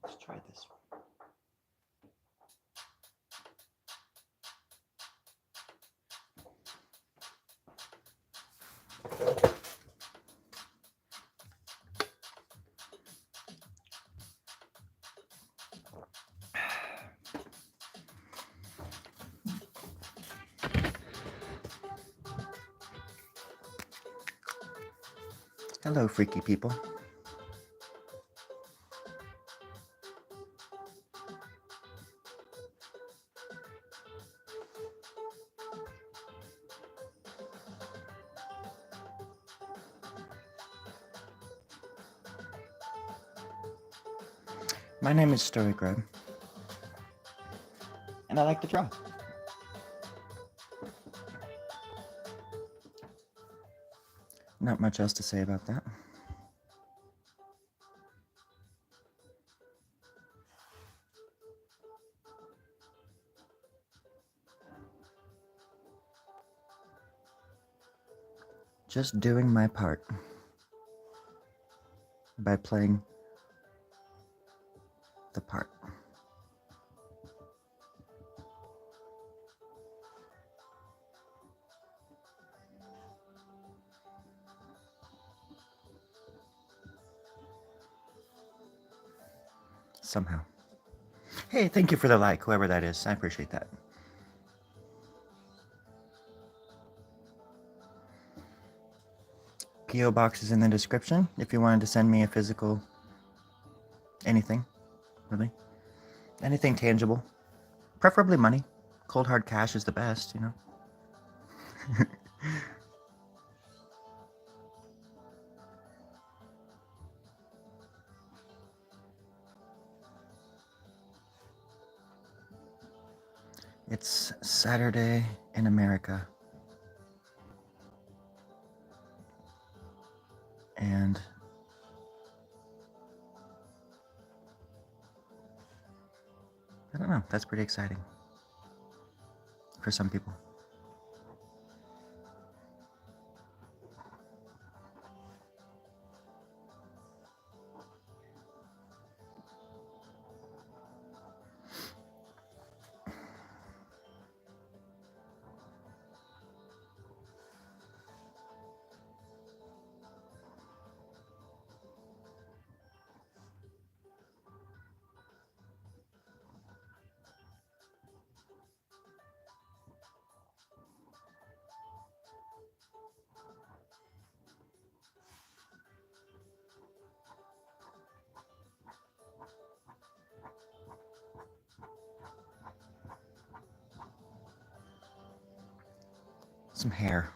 Let's try this one. Hello, freaky people. My name is ArtClub, and I like to draw. Not much else to say about that. Just doing my part by playing the part. Somehow. Hey, thank you for the like, whoever that is. I appreciate that. P.O. box is in the description if you wanted to send me a physical anything, really. Anything tangible. Preferably money. Cold hard cash is the best, you know. It's Saturday in America. And I don't know, that's pretty exciting for some people. Some hair.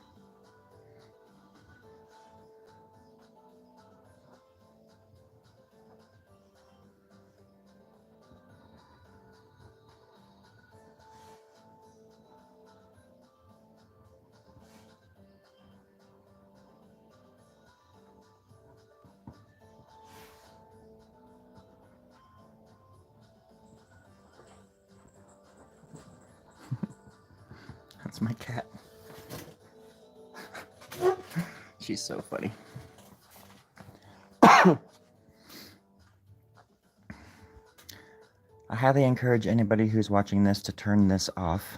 That's my cat. She's so funny. I highly encourage anybody who's watching this to turn this off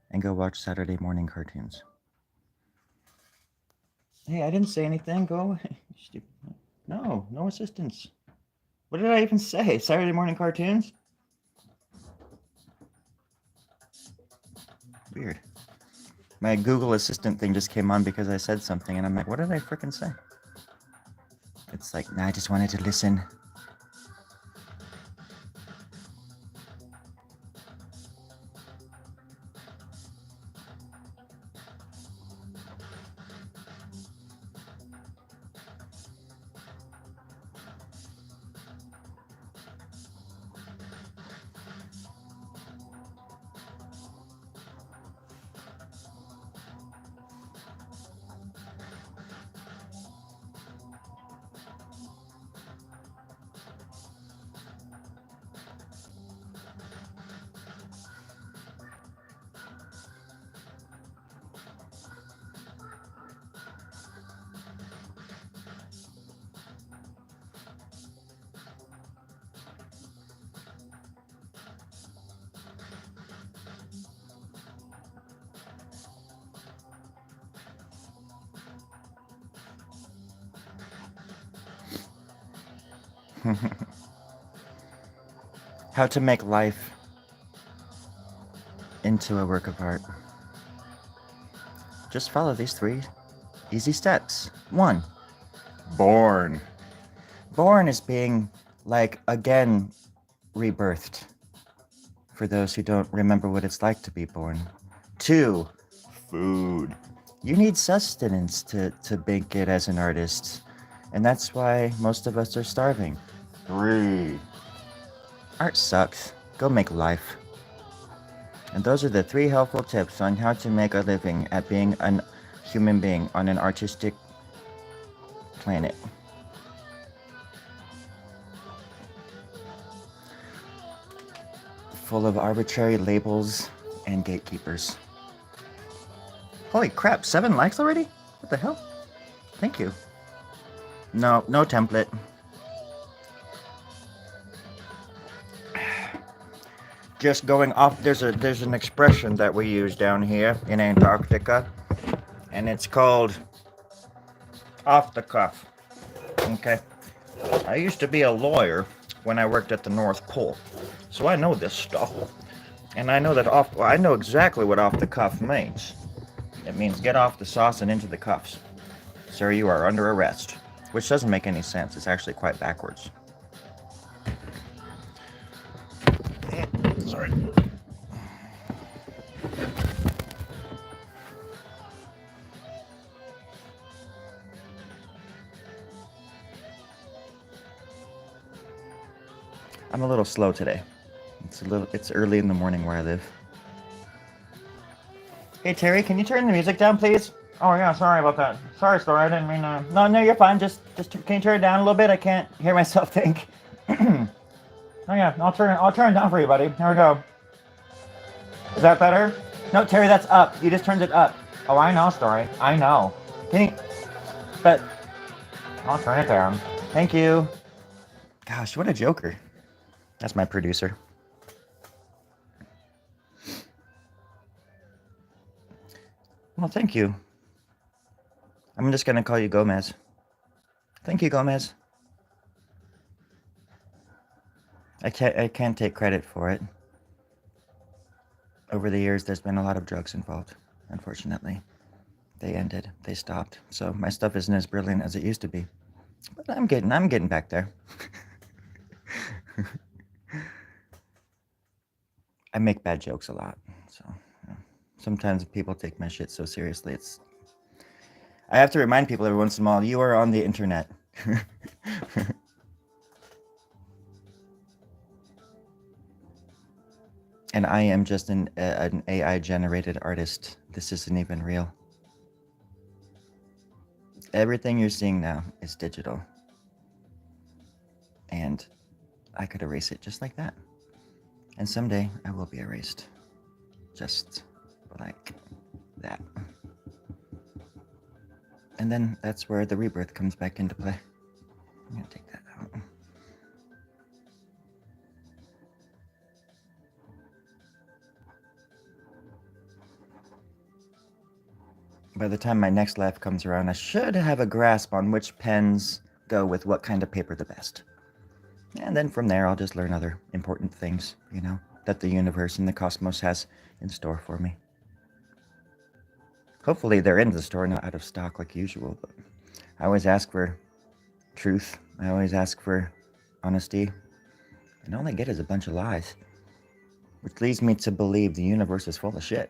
and go watch Saturday morning cartoons. Hey, I didn't say anything. Go away. No, no assistance. What did I even say? Saturday morning cartoons? Weird. My Google Assistant thing just came on because I said something, and I'm like, what did I frickin' say? It's like, nah, I just wanted to listen. How to make life into a work of art. Just follow these 3 easy steps. 1. Born. Born is being, like, again, rebirthed. For those who don't remember what it's like to be born. 2. Food. You need sustenance to make it as an artist. And that's why most of us are starving. 3. Art sucks. Go make life. And those are the 3 helpful tips on how to make a living at being a human being on an artistic planet. Full of arbitrary labels and gatekeepers. Holy crap, 7 likes already? What the hell? Thank you. No template. Just going off, there's an expression that we use down here in Antarctica, and it's called off the cuff. Okay. I used to be a lawyer when I worked at the North Pole, so I know this stuff. And I know that I know exactly what off the cuff means. It means get off the sauce and into the cuffs. Sir, you are under arrest. Which doesn't make any sense. It's actually quite backwards. Sorry. I'm a little slow today. It's early in the morning where I live. Hey Terry, can you turn the music down, please? Oh yeah, sorry about that. Sorry, Story, I didn't mean to... No, you're fine. Just can you turn it down a little bit? I can't hear myself think. Oh yeah, I'll turn it down for you, buddy. Here we go. Is that better? No, Terry, that's up. You just turned it up. Oh, I know, Story. I know. But I'll turn it down. Thank you. Gosh, what a joker. That's my producer. Well, thank you. I'm just gonna call you Gomez. Thank you, Gomez. I can't take credit for it. Over the years, there's been a lot of drugs involved, unfortunately. They stopped. So my stuff isn't as brilliant as it used to be. But I'm getting back there. I make bad jokes a lot, so sometimes people take my shit so seriously. I have to remind people every once in a while, you are on the internet. And I am just an AI-generated artist. This isn't even real. Everything you're seeing now is digital. And I could erase it just like that. And someday I will be erased. Just like that. And then that's where the rebirth comes back into play. I'm gonna take that out. By the time my next life comes around, I should have a grasp on which pens go with what kind of paper the best. And then from there, I'll just learn other important things, that the universe and the cosmos has in store for me. Hopefully they're in the store, not out of stock like usual, but I always ask for truth. I always ask for honesty. And all I get is a bunch of lies, which leads me to believe the universe is full of shit.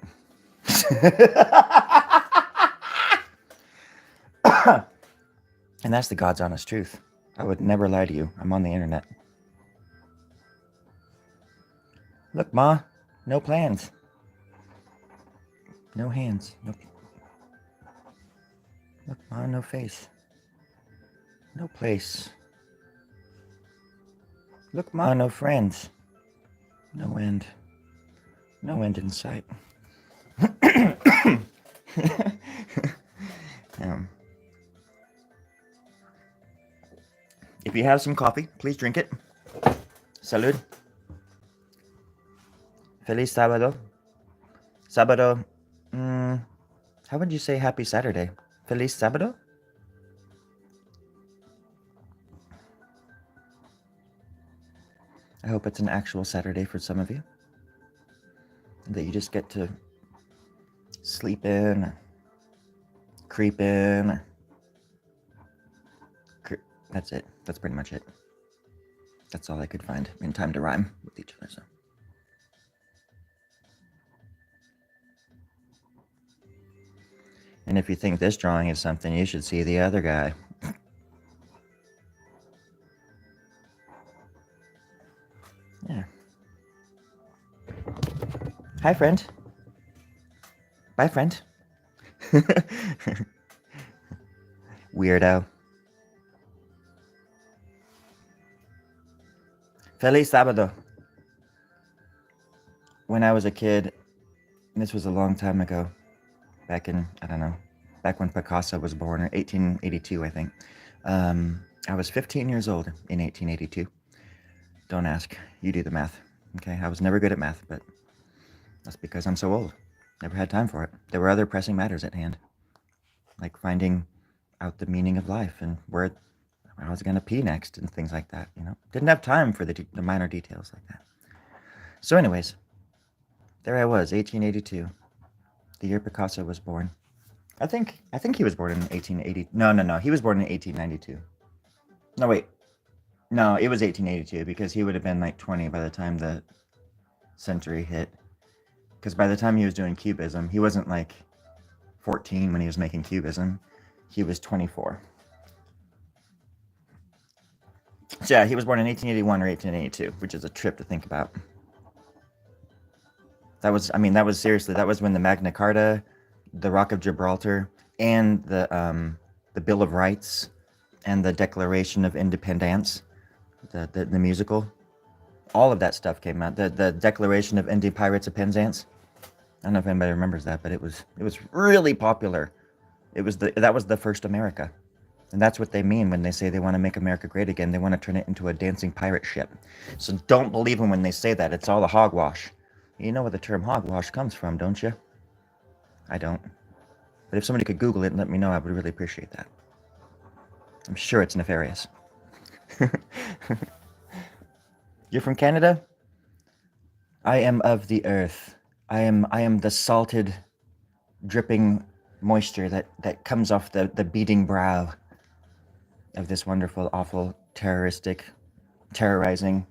And that's the God's honest truth. I would never lie to you. I'm on the internet. Look, Ma, no plans. No hands. Look, Ma, no face. No place. Look, Ma, no friends. No end. No end in sight. If you have some coffee, please drink it. Salud. Feliz sábado. Sábado. How would you say happy Saturday? Feliz sábado? I hope it's an actual Saturday for some of you. That you just get to sleep in, or creep in, or that's it. That's pretty much it. That's all I could find in time to rhyme with each other. So. And if you think this drawing is something, you should see the other guy. Yeah. Hi, friend. Bye, friend. Weirdo. Feliz sábado. When I was a kid, and this was a long time ago, back in, I don't know, back when Picasso was born, in 1882, I think. I was 15 years old in 1882. Don't ask. You do the math. Okay, I was never good at math, but that's because I'm so old. Never had time for it. There were other pressing matters at hand, like finding out the meaning of life and where I was going to pee next and things like that, you know. Didn't have time for the minor details like that. So anyways, there I was, 1882, the year Picasso was born. I think he was born in 1880. No. He was born in 1892. No, wait. No, it was 1882 because he would have been like 20 by the time the century hit. Because by the time he was doing Cubism, he wasn't like 14 when he was making Cubism. He was 24. So yeah, he was born in 1881 or 1882, which is a trip to think about. That was seriously, that was when the Magna Carta, the Rock of Gibraltar, and the Bill of Rights, and the Declaration of Independence, the musical, all of that stuff came out. The Declaration of Indy Pirates of Penzance. I don't know if anybody remembers that, but it was really popular. That was the first America. And that's what they mean when they say they want to make America great again. They want to turn it into a dancing pirate ship. So don't believe them when they say that. It's all a hogwash. You know where the term hogwash comes from, don't you? I don't. But if somebody could Google it and let me know, I would really appreciate that. I'm sure it's nefarious. You're from Canada? I am of the earth. I am the salted, dripping moisture that comes off the beating brow of this wonderful, awful, terroristic, terrorizing,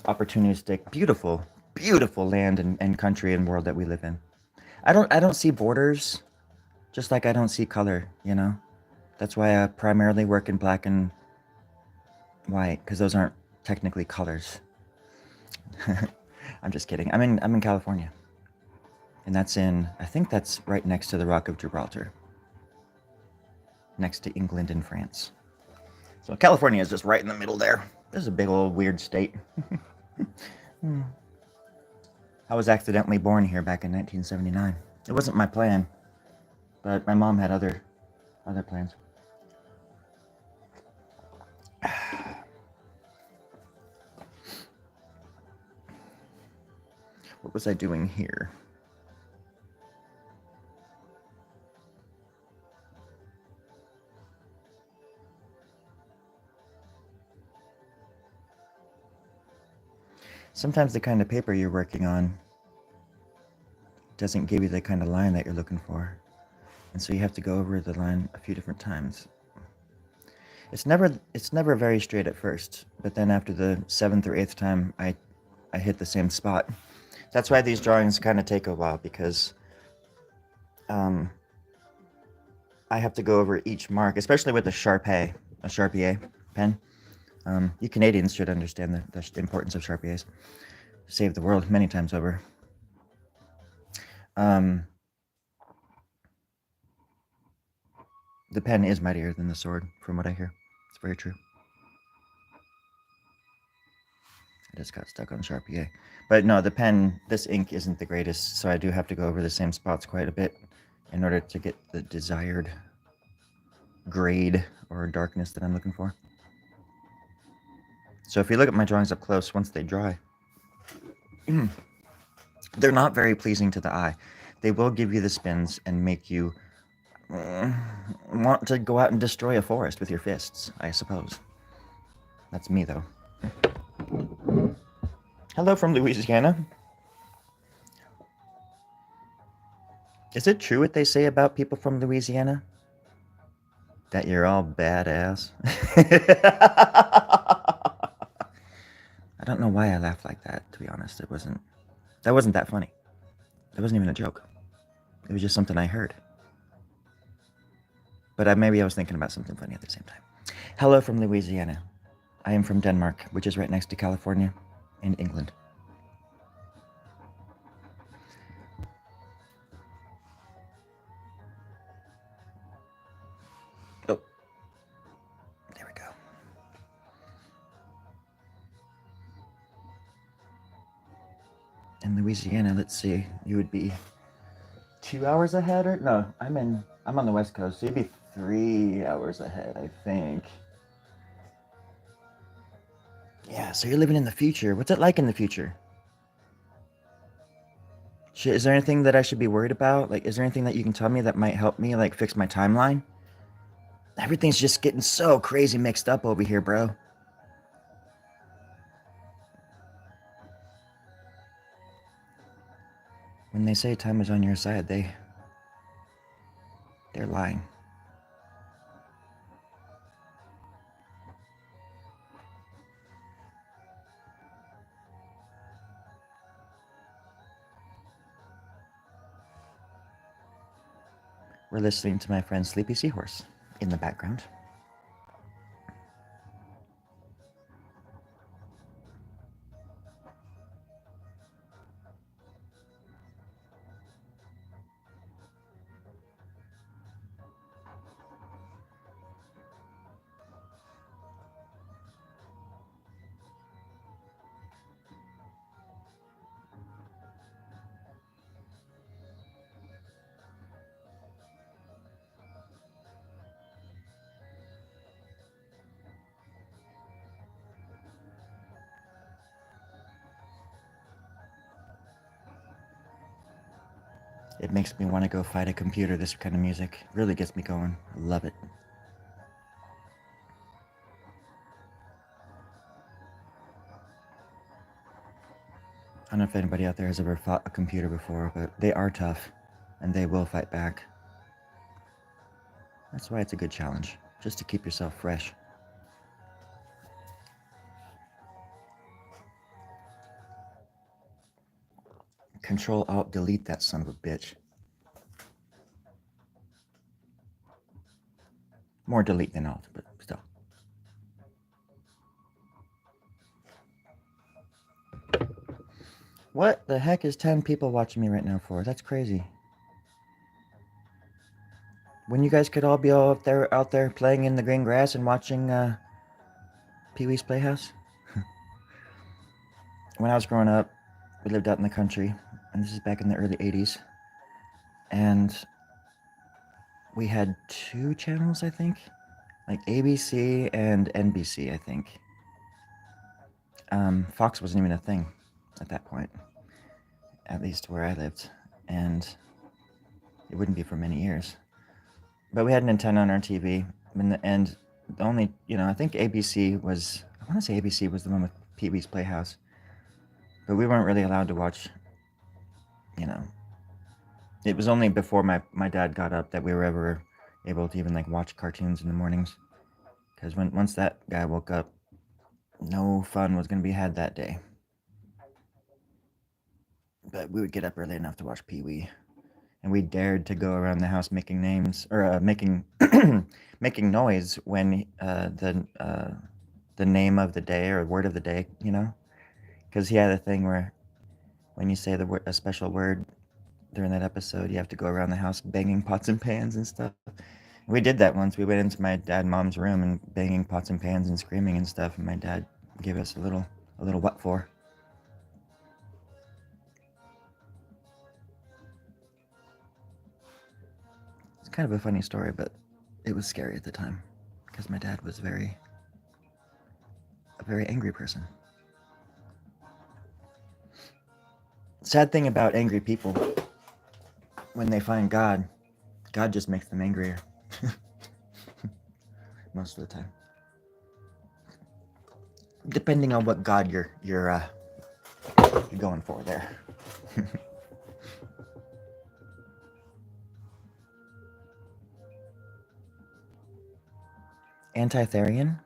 opportunistic, beautiful, beautiful land and country and world that we live in. I don't see borders, just like I don't see color, you know? That's why I primarily work in black and white, because those aren't technically colors. I'm just kidding. I'm in California. And I think that's right next to the Rock of Gibraltar. Next to England and France. So California is just right in the middle there. This is a big old weird state. I was accidentally born here back in 1979. It wasn't my plan, but my mom had other plans. What was I doing here? Sometimes the kind of paper you're working on doesn't give you the kind of line that you're looking for. And so you have to go over the line a few different times. It's never very straight at first, but then after the 7th or 8th time, I hit the same spot. That's why these drawings kind of take a while, because I have to go over each mark, especially with a Sharpie pen. You Canadians should understand the importance of Sharpies. Saved the world many times over. The pen is mightier than the sword, from what I hear. It's very true. I just got stuck on Sharpie. But no, the pen, this ink isn't the greatest, so I do have to go over the same spots quite a bit in order to get the desired grade or darkness that I'm looking for. So if you look at my drawings up close, once they dry, they're not very pleasing to the eye. They will give you the spins and make you want to go out and destroy a forest with your fists, I suppose. That's me, though. Hello from Louisiana. Is it true what they say about people from Louisiana? That you're all badass? I don't know why I laughed like that, to be honest. That wasn't that funny. That wasn't even a joke. It was just something I heard. But maybe I was thinking about something funny at the same time. Hello from Louisiana. I am from Denmark, which is right next to California and England. Oh, there we go. In Louisiana, let's see, you would be 2 hours ahead, or no? I'm on the West Coast, so you'd be 3 hours ahead, I think. Yeah, so you're living in the future. What's it like in the future? Is there anything that I should be worried about? Like, is there anything that you can tell me that might help me, like, fix my timeline? Everything's just getting so crazy mixed up over here, bro. When they say time is on your side, they're lying. We're listening to my friend Sleepy Seahorse in the background. It makes me want to go fight a computer, this kind of music. Really gets me going. I love it. I don't know if anybody out there has ever fought a computer before, but they are tough, and they will fight back. That's why it's a good challenge, just to keep yourself fresh. Control Alt Delete that son of a bitch. More delete than Alt, but still. What the heck is 10 people watching me right now for? That's crazy. When you guys could all be out there playing in the green grass and watching Pee-wee's Playhouse? When I was growing up, we lived out in the country, and this is back in the early 80s. And we had 2 channels, I think. Like ABC and NBC, I think. Fox wasn't even a thing at that point, at least where I lived. And it wouldn't be for many years. But we had an antenna on our TV, and the only, I think ABC was, I want to say ABC was the one with Pee-wee's Playhouse. But we weren't really allowed to watch, it was only before my dad got up that we were ever able to even, like, watch cartoons in the mornings. Because once that guy woke up, no fun was going to be had that day. But we would get up early enough to watch Pee-wee. And we dared to go around the house making names, or making making noise when the name of the day or word of the day, because he had a thing where when you say a special word during that episode, you have to go around the house banging pots and pans and stuff. We did that once. We went into my dad and mom's room and banging pots and pans and screaming and stuff, and my dad gave us a little what for. It's kind of a funny story, but it was scary at the time because my dad was a very angry person. Sad thing about angry people, when they find God just makes them angrier. Most of the time. Depending on what God you're you're going for there. Anti-Therian?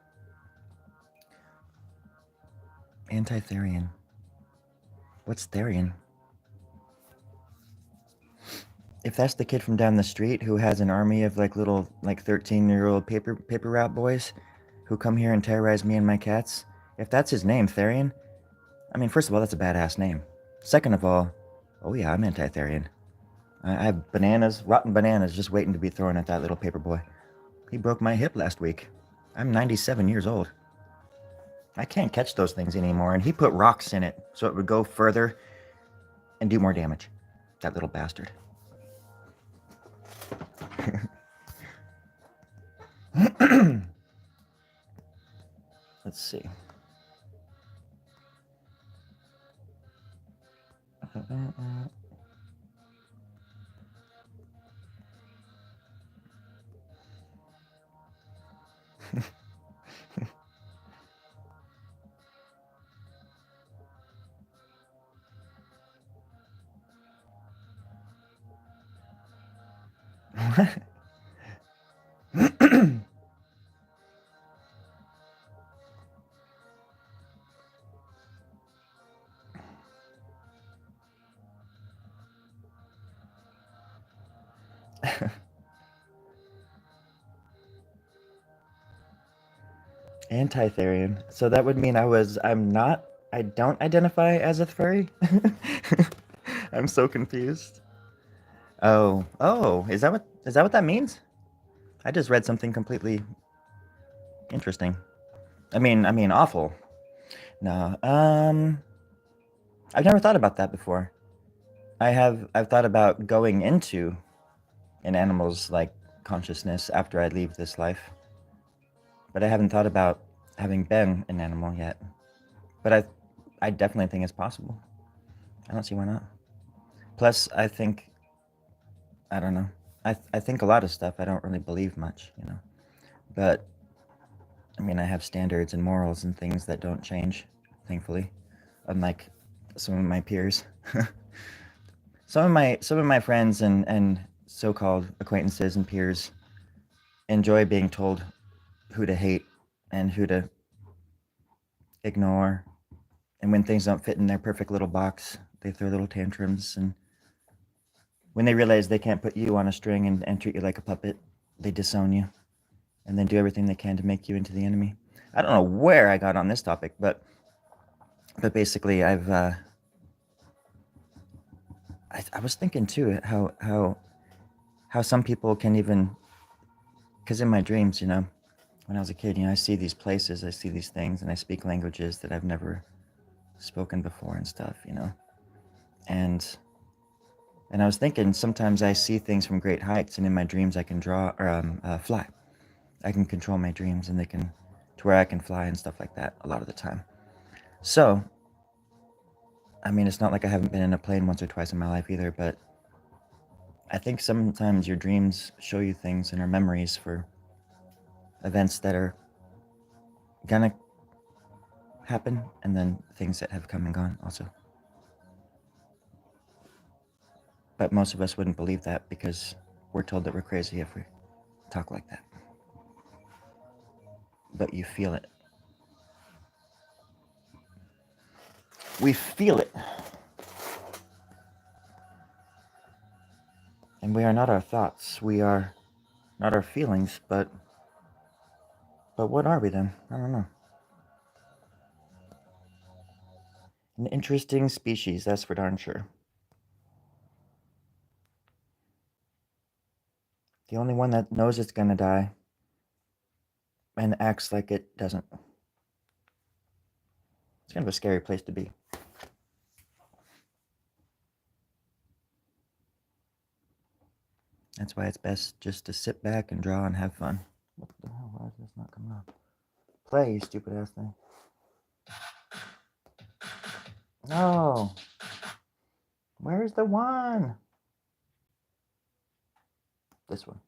Anti-Therian. What's Therian? If that's the kid from down the street who has an army of like little 13-year-old paper route boys who come here and terrorize me and my cats, if that's his name, Therian, I mean, first of all, that's a badass name. Second of all, oh yeah, I'm anti-Therian. I have bananas, rotten bananas, just waiting to be thrown at that little paper boy. He broke my hip last week. I'm 97 years old. I can't catch those things anymore, and he put rocks in it so it would go further and do more damage. That little bastard. Let's see. Anti-Therian. So that would mean I don't identify as a furry? I'm so confused. Oh, is that what that means? I just read something completely interesting. I mean awful. No. I've never thought about that before. I've thought about going into an animal's like consciousness after I leave this life. But I haven't thought about having been an animal yet. But I definitely think it's possible. I don't see why not. Plus, I don't know. I think a lot of stuff I don't really believe much, you know. But I mean, I have standards and morals and things that don't change, thankfully, unlike some of my peers. Some of my friends and so-called acquaintances and peers enjoy being told who to hate and who to ignore. And when things don't fit in their perfect little box, they throw little tantrums. And when they realize they can't put you on a string and treat you like a puppet, they disown you and then do everything they can to make you into the enemy. I don't know where I got on this topic, but basically I was thinking too how some people can even, because in my dreams, you know, when I was a kid, you know, I see these places, I see these things, and I speak languages that I've never spoken before and stuff, you know. And I was thinking sometimes I see things from great heights, and in my dreams I can draw or fly. I can control my dreams, and they can to where I can fly and stuff like that a lot of the time. So, I mean, it's not like I haven't been in a plane once or twice in my life either, but I think sometimes your dreams show you things and are memories for events that are gonna happen, and then things that have come and gone also. But most of us wouldn't believe that because we're told that we're crazy if we talk like that. But you feel it. We feel it. And we are not our thoughts. We are not our feelings, but what are we then? I don't know. An interesting species, that's for darn sure. The only one that knows it's gonna die and acts like it doesn't. It's kind of a scary place to be. That's why it's best just to sit back and draw and have fun. What the hell? Why is this not coming up? Play, you stupid ass thing. No. Where's the one? This one.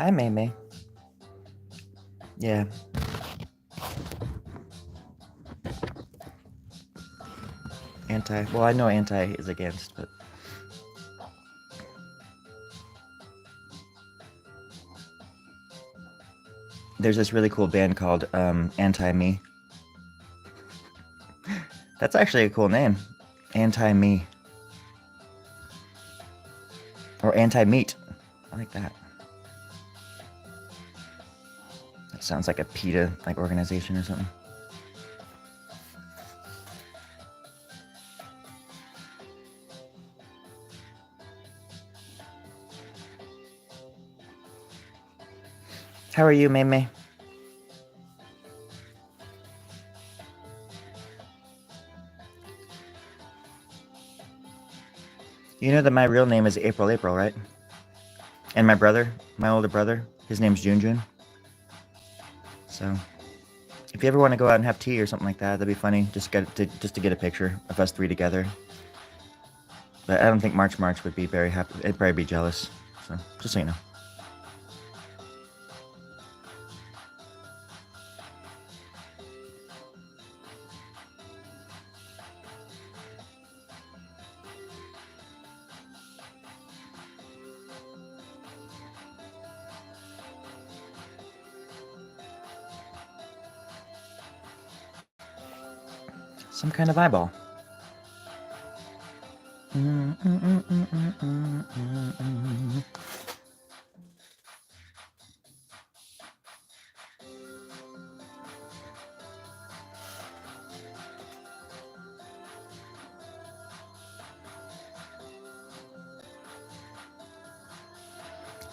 Hi, May May. Yeah. Anti. Well, I know anti is against, but. There's this really cool band called Anti Me. That's actually a cool name. Anti Me. Or Anti Meat. I like that. That sounds like a PETA like organization or something. How are you, May May? You know that my real name is April April, right? And my brother, my older brother, his name's Jun Jun. So, if you ever want to go out and have tea or something like that, that'd be funny. Just to get a picture of us three together. But I don't think March would be very happy. It'd probably be jealous. So, just so you know. Some kind of eyeball.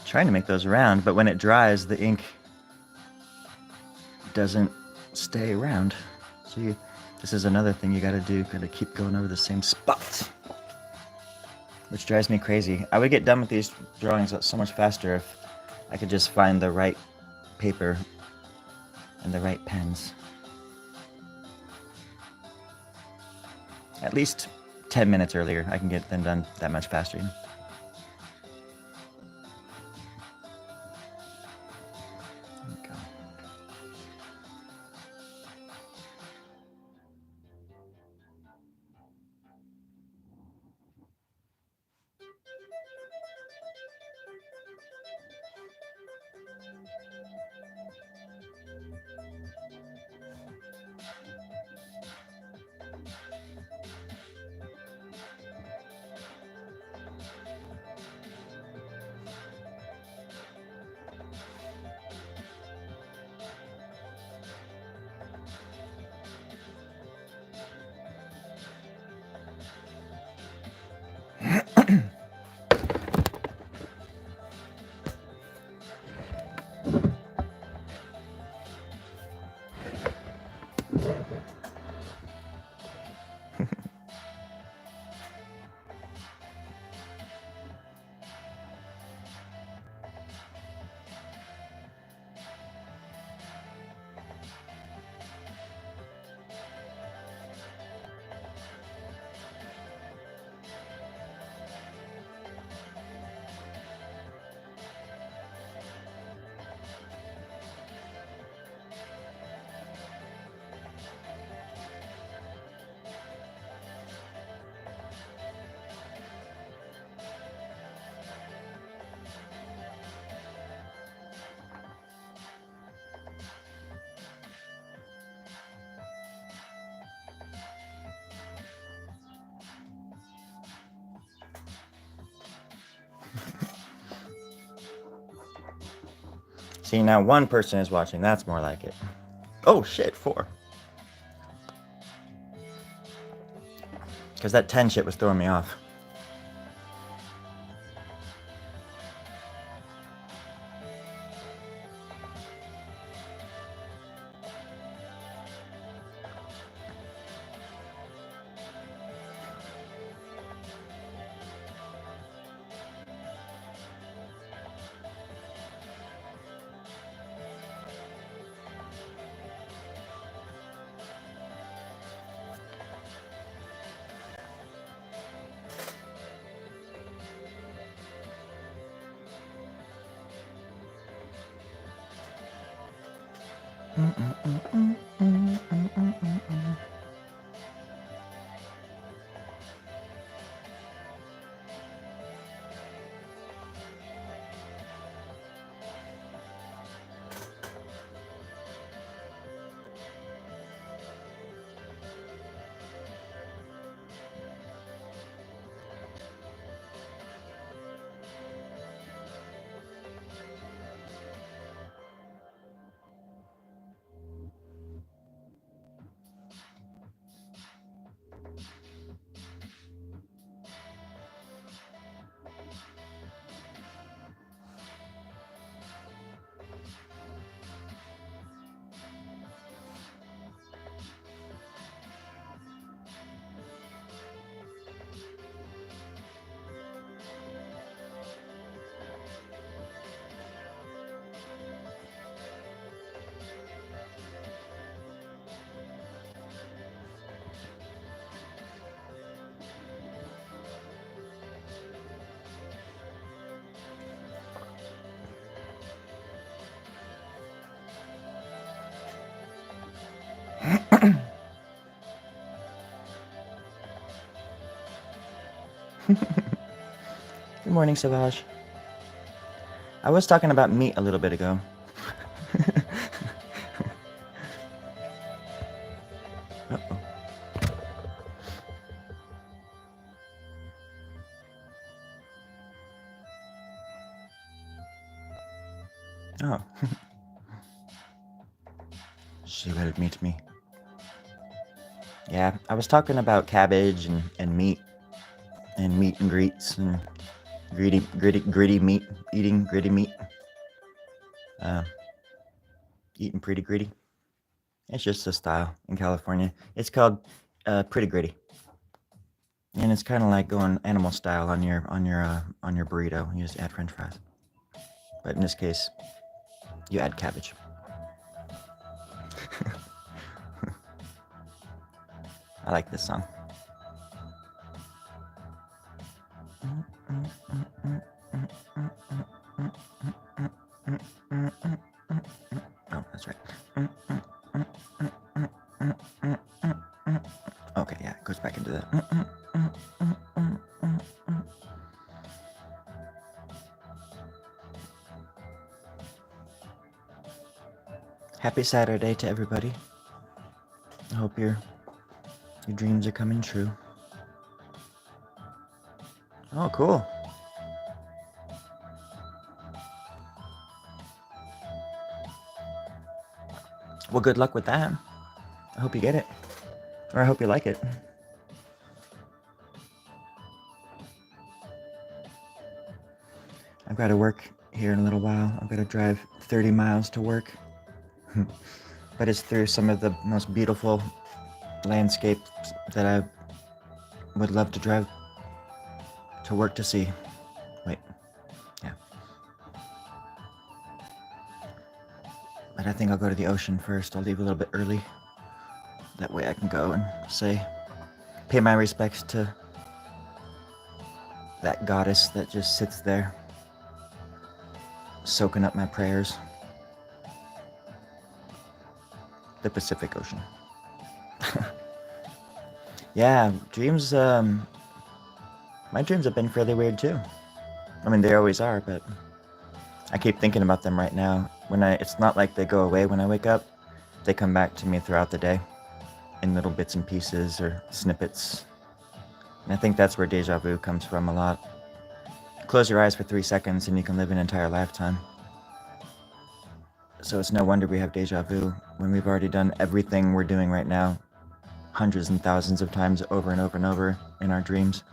Trying to make those round, but when it dries, the ink doesn't stay round. So this is another thing you gotta do. Gotta keep going over the same spot, which drives me crazy. I would get done with these drawings so much faster if I could just find the right paper and the right pens. At least 10 minutes earlier, I can get them done that much faster. See, now one person is watching. That's more like it. Oh, shit, 4. Because that 10 shit was throwing me off. Good morning, Savage. I was talking about meat a little bit ago. Uh-oh. Oh. She will meet me. Yeah, I was talking about cabbage and meat and greets and gritty meat, eating gritty meat. Eating pretty gritty. It's just a style in California. It's called pretty gritty, and it's kind of like going animal style on your burrito. You just add French fries, but in this case, you add cabbage. I like this song. Oh, that's right. Okay, yeah, it goes back into that. Happy Saturday to everybody. I hope your dreams are coming true. Oh, cool. Well, good luck with that. I hope you get it. Or I hope you like it. I've got to work here in a little while. I've got to drive 30 miles to work. But it's through some of the most beautiful landscapes that I would love to drive to work to see. Wait. Yeah. But I think I'll go to the ocean first. I'll leave a little bit early. That way I can go and pay my respects to that goddess that just sits there, soaking up my prayers. The Pacific Ocean. Yeah, dreams, my dreams have been fairly weird too. I mean, they always are, but I keep thinking about them right now. It's not like they go away when I wake up. They come back to me throughout the day in little bits and pieces or snippets. And I think that's where deja vu comes from a lot. Close your eyes for 3 seconds and you can live an entire lifetime. So it's no wonder we have deja vu when we've already done everything we're doing right now hundreds and thousands of times over and over and over in our dreams.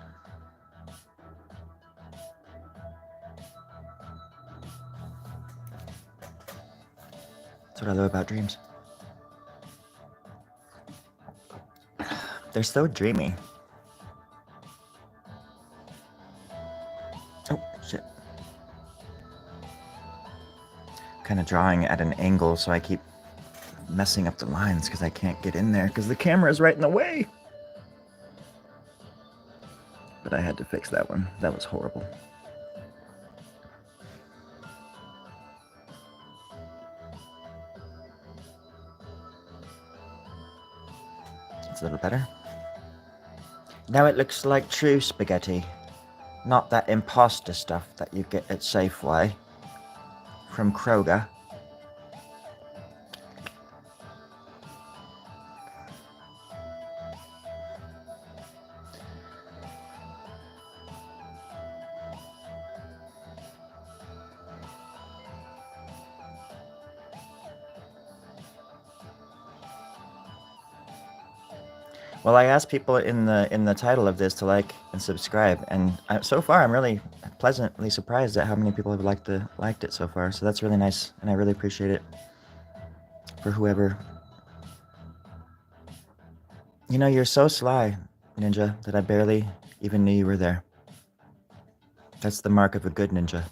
That's what I love about dreams. They're so dreamy. Oh, shit. Kind of drawing at an angle, so I keep messing up the lines because I can't get in there because the camera is right in the way. But I had to fix that one. That was horrible. a little better. Now it looks like true spaghetti, not that imposter stuff that you get at Safeway from Kroger. Well, I asked people in the title of this to like and subscribe, and so far I'm really pleasantly surprised at how many people have liked it so far. So that's really nice, and I really appreciate it for whoever. You know, you're so sly, Ninja, that I barely even knew you were there. That's the mark of a good ninja.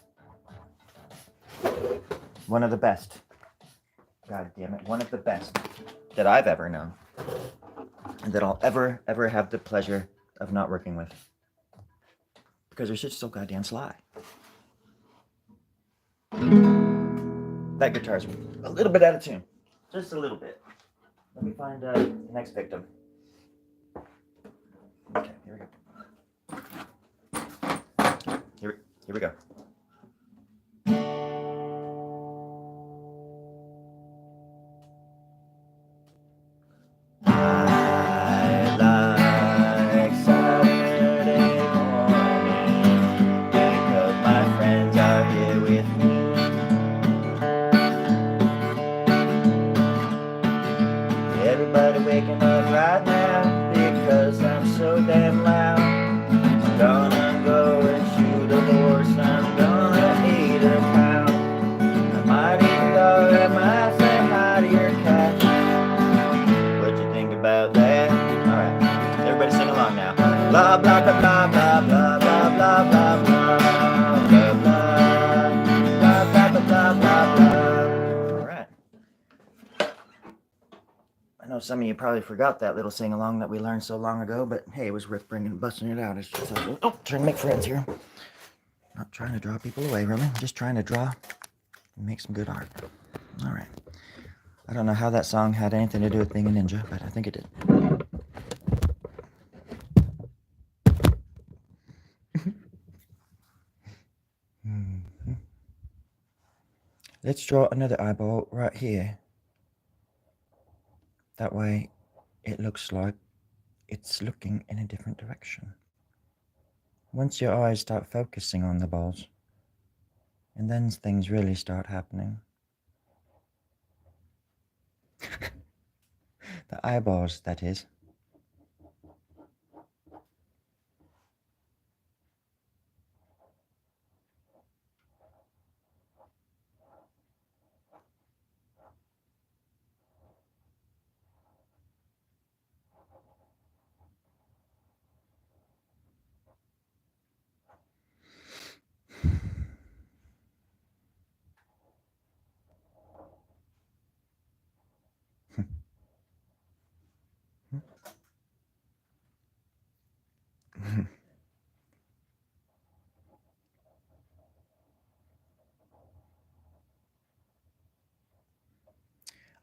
One of the best. God damn it, one of the best that I've ever known. And that I'll ever have the pleasure of not working with. Because they're just so goddamn sly. That guitar's a little bit out of tune. Just a little bit. Let me find the next victim. Okay, here we go. Here we go. Waking up right now because I'm so damn loud. I'm gonna go and shoot a horse. I'm gonna eat a cow. I might eat a dog. I might say hi to your cat. What you think about that? Alright, everybody sing along now. Blah blah blah blah blah blah blah blah blah blah blah blah blah blah blah blah. Alright. I know some of you probably forgot that little sing-along that we learned so long ago, but hey, it was worth busting it out. It's just like, trying to make friends here. Not trying to draw people away, really. Just trying to draw and make some good art. All right. I don't know how that song had anything to do with being a ninja, but I think it did. Let's draw another eyeball right here. That way, it looks like it's looking in a different direction. Once your eyes start focusing on the balls, and then things really start happening. The eyeballs, that is.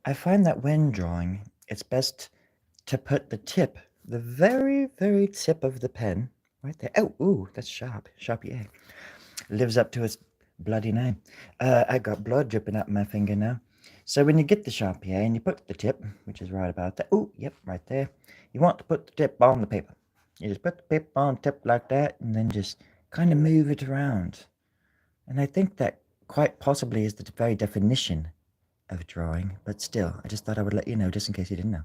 I find that when drawing, it's best to put the tip, the very, very tip of the pen, right there. Oh, ooh, that's sharp. Sharpie A. Lives up to its bloody name. I got blood dripping up my finger now. So when you get the Sharpie A and you put the tip, which is right about there. Oh, yep, right there. You want to put the tip on the paper. You just put the paper on the tip like that and then just kind of move it around. And I think that quite possibly is the very definition of drawing, but still, I just thought I would let you know just in case you didn't know.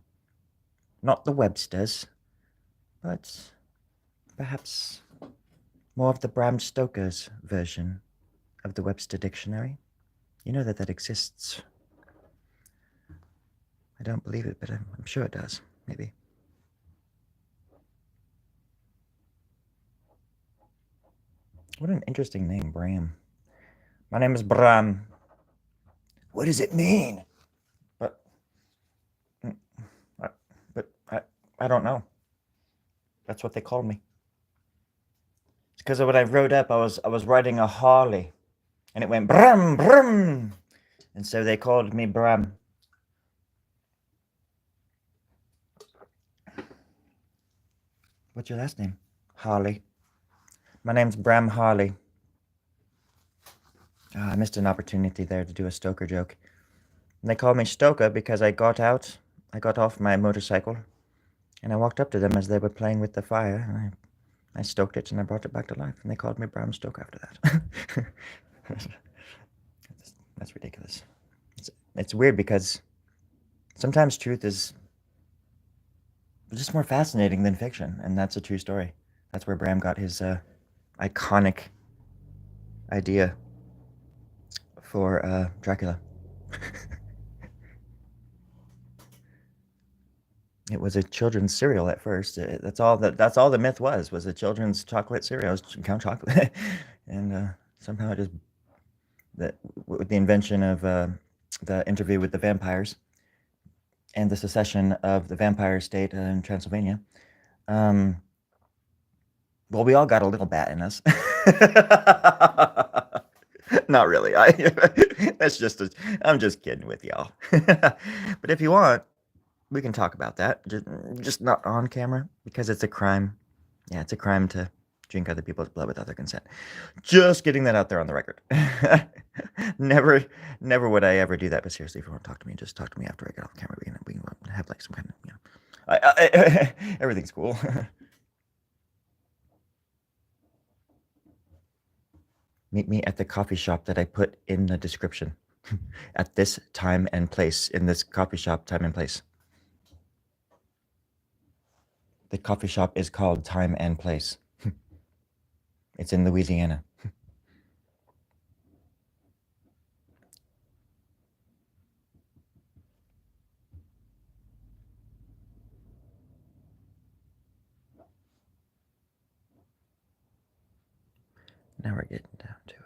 Not the Webster's, but perhaps more of the Bram Stoker's version of the Webster Dictionary. You know that exists. I don't believe it, but I'm sure it does. Maybe. What an interesting name, Bram. My name is Bram. What does it mean? I don't know. That's what they called me. It's because when I wrote up, I was riding a Harley, and it went brum brum, and so they called me Bram. What's your last name? Harley. My name's Bram Harley. I missed an opportunity there to do a Stoker joke. And they called me Stoker because I got off my motorcycle, and I walked up to them as they were playing with the fire, and I stoked it and I brought it back to life, and they called me Bram Stoker after that. That's ridiculous. It's weird because sometimes truth is just more fascinating than fiction, and that's a true story. That's where Bram got his iconic idea for Dracula. It was a children's cereal at first. That's all the myth was a children's chocolate cereal. It was Count Chocolate, and somehow it just with the invention of the interview with the vampires and the secession of the vampire state in Transylvania. Well, we all got a little bat in us. Not really. I'm just kidding with y'all. But if you want, we can talk about that. Just not on camera because it's a crime. Yeah, it's a crime to drink other people's blood without their consent. Just getting that out there on the record. never, never would I ever do that. But seriously, if you want to talk to me, just talk to me after I get off camera. We can have like some kind of, everything's cool. Meet me at the coffee shop that I put in the description. At this time and place, in this coffee shop, time and place. The coffee shop is called Time and Place. It's in Louisiana. Now we're getting down to it.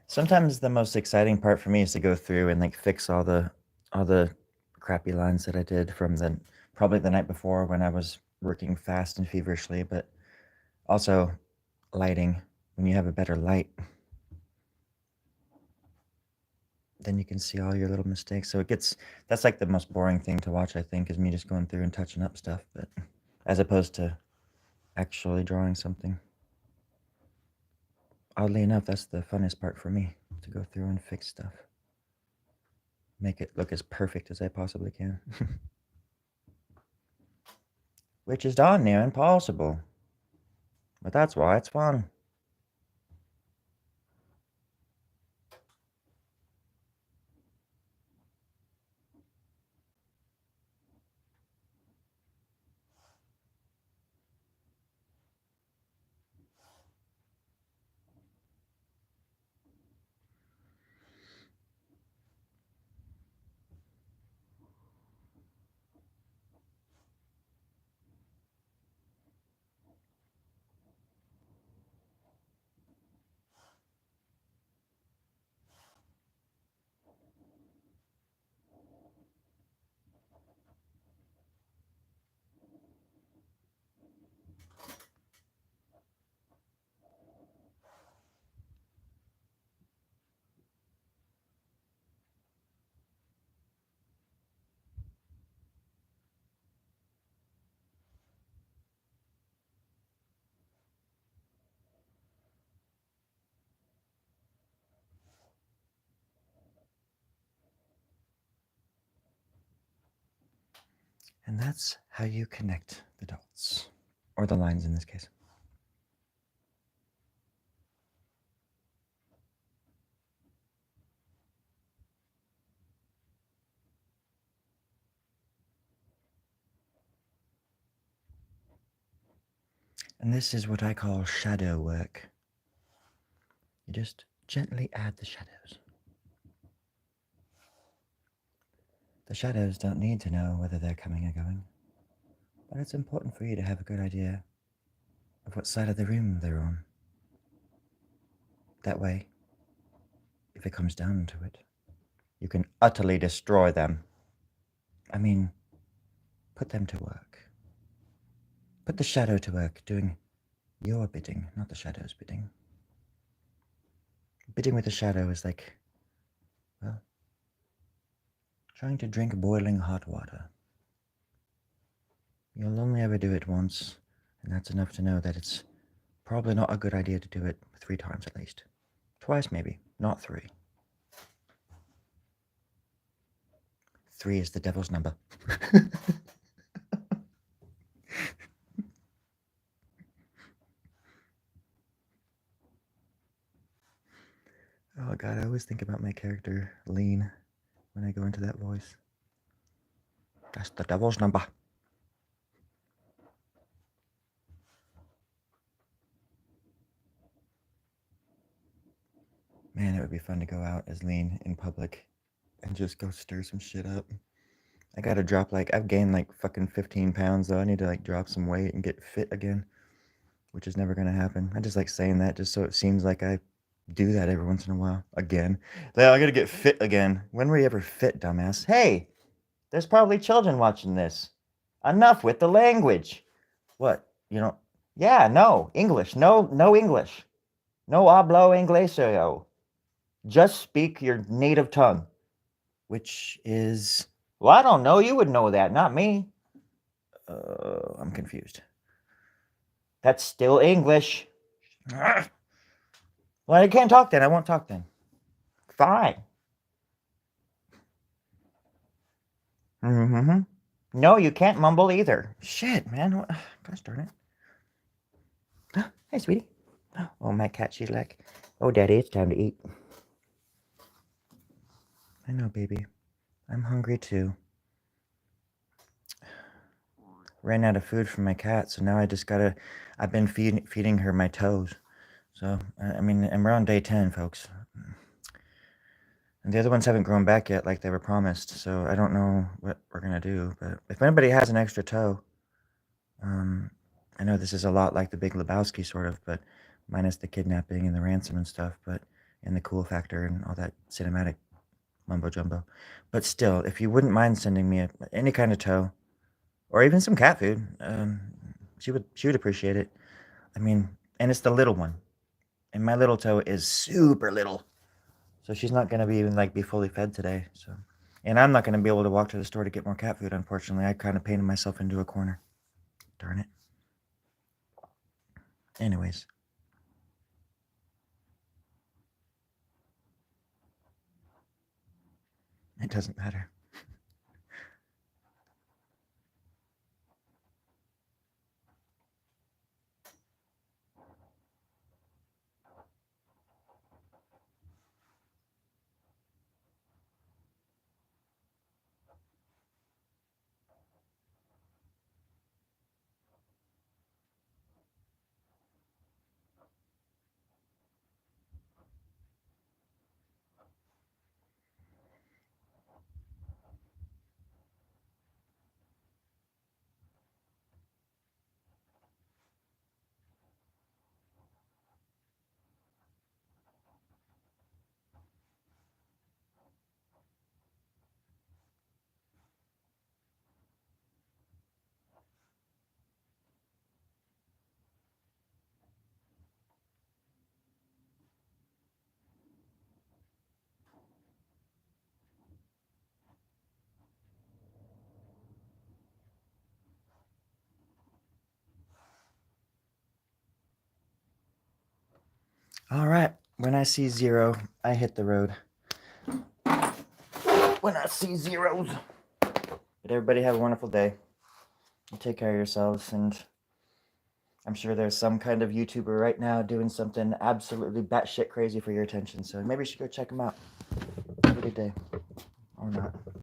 Sometimes the most exciting part for me is to go through and like fix all the crappy lines that I did from probably the night before when I was working fast and feverishly, but also lighting. When you have a better light, then you can see all your little mistakes. So that's like the most boring thing to watch, I think, is me just going through and touching up stuff, but as opposed to actually drawing something. Oddly enough, that's the funnest part for me, to go through and fix stuff. Make it look as perfect as I possibly can. Which is darn near impossible. But that's why it's fun. And that's how you connect the dots. Or the lines in this case. And this is what I call shadow work. You just gently add the shadows. The shadows don't need to know whether they're coming or going, but it's important for you to have a good idea of what side of the room they're on. That way, if it comes down to it, you can utterly destroy them. I mean, put them to work. Put the shadow to work, doing your bidding, not the shadow's bidding. Bidding with the shadow is like, well, trying to drink boiling hot water. You'll only ever do it once, and that's enough to know that it's probably not a good idea to do it 3 times at least. Twice maybe, not 3. 3 is the devil's number. Oh god, I always think about my character, Lean, when I go into that voice. That's the devil's number. Man, it would be fun to go out as Lean in public and just go stir some shit up. I gotta drop, like, I've gained like fucking 15 pounds though. I need to like drop some weight and get fit again, which is never gonna happen. I just like saying that just so it seems like I do that every once in a while. Again. Like, I gotta get fit again. When were you ever fit, dumbass? Hey, there's probably children watching this. Enough with the language. What? You know? Yeah, no. English. No English. No hablo inglesio. Just speak your native tongue. Which is... Well, I don't know. You would know that, not me. I'm confused. That's still English. Well, I can't talk then. I won't talk then. Fine. Mm-hmm. No, you can't mumble either. Shit, man. Gosh darn it. Hey, sweetie. Oh, my cat, she's like, oh, daddy, it's time to eat. I know, baby. I'm hungry too. Ran out of food for my cat, so now I just gotta... I've been feeding her my toes. So, I mean, and we're on day 10, folks. And the other ones haven't grown back yet like they were promised, so I don't know what we're gonna do. But if anybody has an extra toe, I know this is a lot like the Big Lebowski, sort of, but minus the kidnapping and the ransom and stuff, but and the cool factor and all that cinematic mumbo jumbo. But still, if you wouldn't mind sending me any kind of toe, or even some cat food, she would appreciate it. I mean, and it's the little one, and my little toe is super little, so she's not gonna be fully fed today. So, and I'm not gonna be able to walk to the store to get more cat food. Unfortunately, I kind of painted myself into a corner. Darn it. Anyways. It doesn't matter. All right. When I see 0, I hit the road. When I see zeros. But everybody have a wonderful day. Take care of yourselves, and I'm sure there's some kind of YouTuber right now doing something absolutely batshit crazy for your attention. So maybe you should go check them out. Have a good day. Or not.